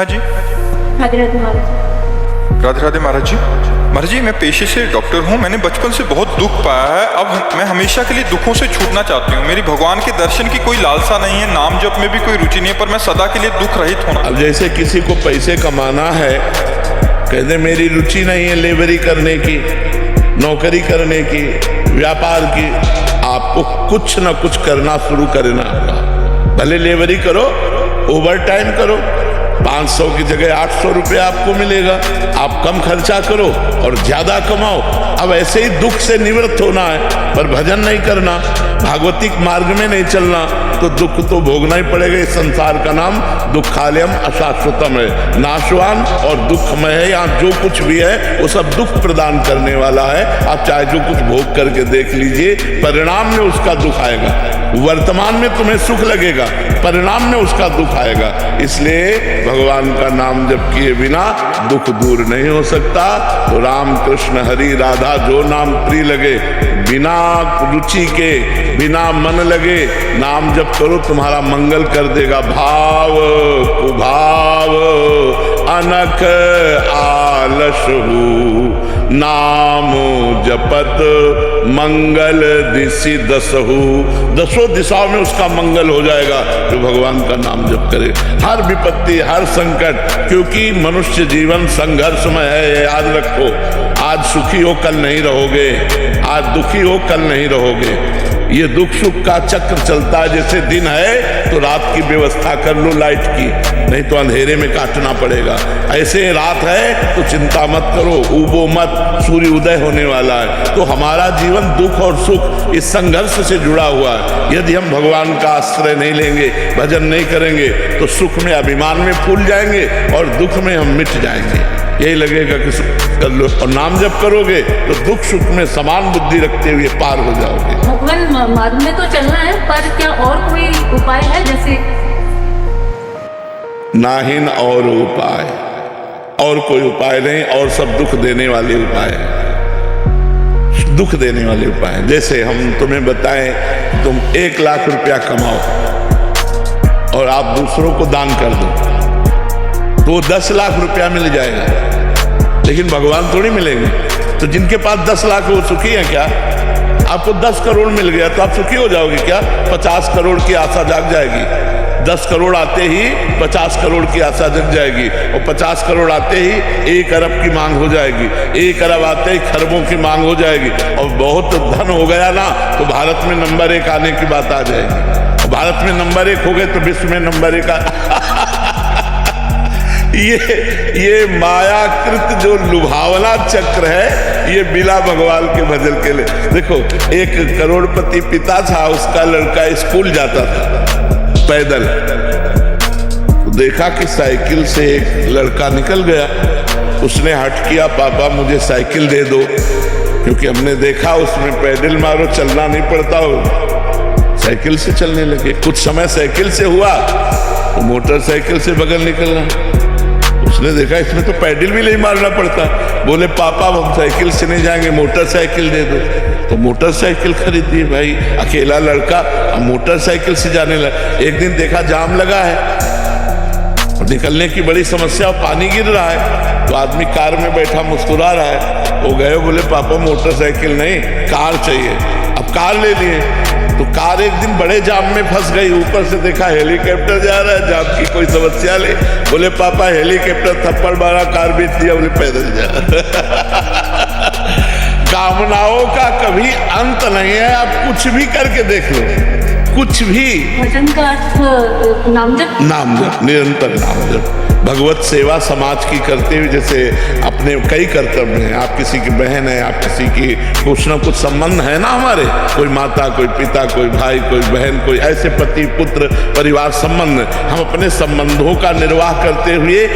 हाँ जी, राधे राधे महाराज। राधे राधे महाराज जी। महाराज जी, मैं पेशे से डॉक्टर हूँ। मैंने बचपन से बहुत दुख पाया है। अब मैं हमेशा के लिए दुखों से छूटना चाहती हूँ। मेरी भगवान के दर्शन की कोई लालसा नहीं है, नाम जप में भी कोई रुचि नहीं है, पर मैं सदा के लिए दुख रहित होना। अब जैसे किसी को पैसे कमाना है, कहते मेरी रुचि नहीं है लेबरी करने की, नौकरी करने की, व्यापार की। आपको कुछ ना कुछ करना शुरू करना होगा। भले लेबरी करो, ओवर टाइम करो, 500 की जगह 800 रुपया आपको मिलेगा। आप कम खर्चा करो और ज्यादा कमाओ। अब ऐसे ही दुख से निवृत्त होना है, पर भजन नहीं करना, भागवतिक मार्ग में नहीं चलना, तो दुख तो भोगना ही पड़ेगा। इस संसार का नाम दुखालयम अशाश्वतम है, नाशवान और दुखमय है। यहाँ जो कुछ भी है वो सब दुख प्रदान करने वाला है। आप चाहे जो कुछ भोग करके देख लीजिए, परिणाम में उसका दुख आएगा। वर्तमान में तुम्हें सुख लगेगा, परिणाम में उसका दुख आएगा। इसलिए भगवान का नाम जप किए बिना दुख दूर नहीं हो सकता। तो राम कृष्ण हरि राधा जो नाम प्रिय लगे, बिना रुचि के, बिना मन लगे नाम जप करो, तुम्हारा मंगल कर देगा। भाव कुभाव अनख आलसहु, नाम जपत मंगल दिशि दसहु। दसों दिशाओं में उसका मंगल हो जाएगा जो भगवान का नाम जप करे। हर विपत्ति, हर संकट, क्योंकि मनुष्य जीवन संघर्षमय है, याद रखो। आज सुखी हो कल नहीं रहोगे, आज दुखी हो कल नहीं रहोगे। ये दुख सुख का चक्र चलता है। जैसे दिन है तो रात की व्यवस्था कर लो लाइट की, नहीं तो अंधेरे में काटना पड़ेगा। ऐसे रात है तो चिंता मत करो, उबो मत, सूर्य उदय होने वाला है। तो हमारा जीवन दुख और सुख इस संघर्ष से जुड़ा हुआ है। यदि हम भगवान का आश्रय नहीं लेंगे, भजन नहीं करेंगे, तो सुख में अभिमान में फूल जाएंगे और दुख में हम मिट जाएंगे। यही लगेगा कि कर लो, और नाम जप करोगे तो दुख सुख में समान बुद्धि रखते हुए पार हो जाओगे। भगवान मार्ग में तो चलना है, पर क्या और कोई उपाय है? जैसे नाहिन और उपाय, और कोई उपाय नहीं, और सब दुख देने वाले उपाय हैं, दुख देने वाले उपाय हैं। जैसे हम तुम्हें बताएं, तुम 1 लाख रुपया कमाओ और आप दूसरों को दान कर दो, तो 10 लाख रुपया मिल जाएगा। लेकिन भगवान थोड़ी मिलेंगे। तो जिनके पास 10 लाख वो सुखी है क्या? आपको 10 करोड़ मिल गया तो आप सुखी हो जाओगे क्या? 50 करोड़ की आशा जाग जाएगी। 10 करोड़ आते ही 50 करोड़ की आशा जग जाएगी, और 50 करोड़ आते ही 1 अरब की मांग हो जाएगी, 1 अरब आते ही खरबों की मांग हो जाएगी। और बहुत धन हो गया ना तो भारत में नंबर 1 आने की बात आ जाएगी। और भारत में नंबर 1 हो गए तो विश्व में नंबर 1 ये मायाकृत जो लुभावना चक्र है, ये बिना भगवान के भजन के लिए। देखो, एक करोड़पति पिता था, उसका लड़का स्कूल जाता था पैदल। तो देखा कि साइकिल से एक लड़का निकल गया। उसने हट किया, पापा मुझे साइकिल दे दो, क्योंकि हमने देखा उसमें पैडल मारो चलना नहीं पड़ता हो। साइकिल से चलने लगे। कुछ समय साइकिल से हुआ तो मोटरसाइकिल से बगल निकलना। उसने देखा इसमें तो पैडल भी नहीं मारना पड़ता। बोले पापा हम साइकिल से नहीं जाएंगे, मोटरसाइकिल दे दो। तो मोटरसाइकिल खरीद दी। भाई अकेला लड़का मोटरसाइकिल से जाने लगा। एक दिन देखा जाम लगा है और निकलने की बड़ी समस्या, और पानी गिर रहा है। तो आदमी कार में बैठा मुस्कुरा रहा है। वो गए, बोले पापा मोटरसाइकिल नहीं, कार चाहिए। अब कार ले लिए। तो कार एक दिन बड़े जाम में फंस गई। ऊपर से देखा हेलीकॉप्टर जा रहा है, जाम की कोई समस्या ले। बोले पापा हेलीकॉप्टर थप्पड़ मारा, कार बेच दिया। बोले पैदल जा। कामनाओं का कभी अंत नहीं है। आप कुछ भी करके देख लो, कुछ भी। भजन का अर्थ नाम जप, नाम जप, निरंतर नाम जप। भगवत सेवा समाज की करते हुए, जैसे अपने कई कर्तव्य हैं। आप किसी की बहन है, आप किसी की कुछ ना कुछ संबंध है ना हमारे, कोई माता, कोई पिता, कोई भाई, कोई बहन, कोई ऐसे पति पुत्र परिवार संबंध। हम अपने संबंधों का निर्वाह करते हुए